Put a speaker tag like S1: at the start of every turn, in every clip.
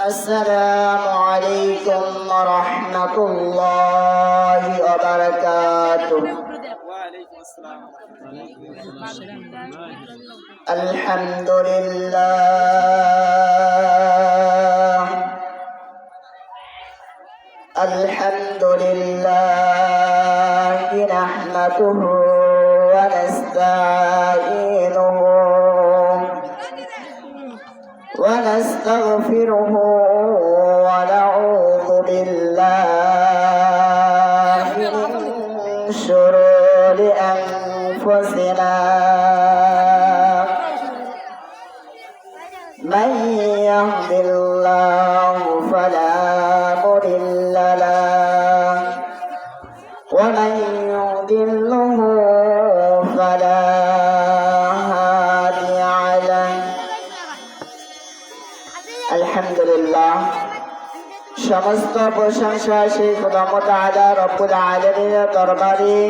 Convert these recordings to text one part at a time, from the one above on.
S1: السلام عليكم ورحمة الله وبركاته.
S2: وعليكم السلام ورحمة الله.
S1: الحمد لله الحمد لله نحمده ونستعينه ونستغفره ونعوذ بالله من شرور أنفسنا من يهد الله فلا مضل له ومن يضلله فلا هادي له. আলহামদুলিল্লাহ, সমস্ত প্রশংসা সেই খোদা তাআলা রব্বুল আলামিনের দরবারে,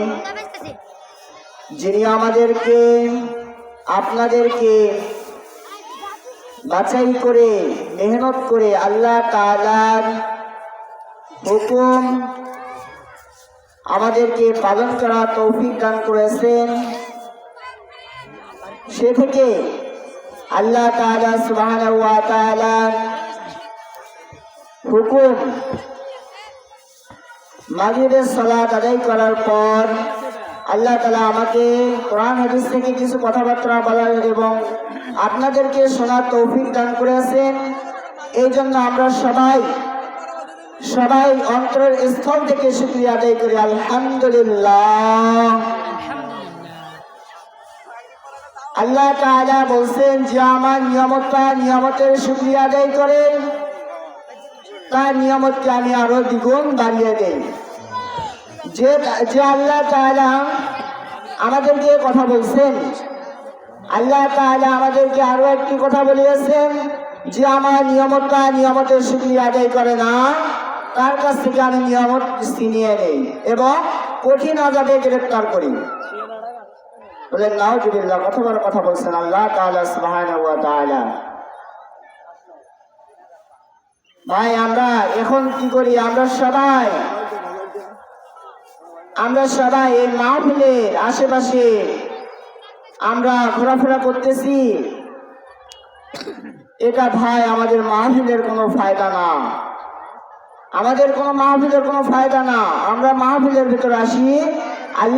S1: যিনি আমাদেরকে আপনাদেরকে বাছাই করে মেহনত করে আল্লাহ তাআলার হুকুম আমাদেরকে পালন করা তৌফিক দান করেছেন। সে থেকে আল্লাহ তাআলা সুবহানাহু ওয়া তাআলার হুকুম মাগরিবের সালাত আদায় করার পর আল্লাহ তাআলা আমাকে কোরআন হাদিস থেকে কিছু কথাবার্তা বলার এবং আপনাদেরকে শোনার তৌফিক দান করেছেন। এই জন্য আমরা সবাই অন্তরের স্থল থেকে শুকরিয়া আদায় করি আলহামদুলিল্লাহ। আল্লাহ তাআলা বলছেন যে আমার নিয়ামতের শুকরিয়া আদায় করে তার নিয়ামতকে আমি আরো দ্বিগুণ বাড়িয়ে দেই। যে আল্লাহ তাআলা আমাদেরকে কথা বলছেন, আল্লাহ তাআলা আমাদেরকে আরো একটি কথা বলিয়েছেন যে আমার নিয়ামতের শুকরিয়া আদায় করে না, তার কাছ থেকে আমি নিয়ামত ছিনিয়ে নেই এবং কঠিন আযাবে গ্রেফতার করি। বলেন নাউজুবিল্লাহ, কত বড় কথা বলছেন আল্লাহ তাআলা সুবহানাহু ওয়া তাআলা। ভাই, আমরা এখন কি করি? আমরা সবাই এই মাহফিলের আশেপাশে আমরা ঘোরাফেরা করতেছি। এটা ভাই আমাদের মাহফিলের কোনো ফায়দা না, আমরা মাহফিলের ভিতরে আসি আল্লাহ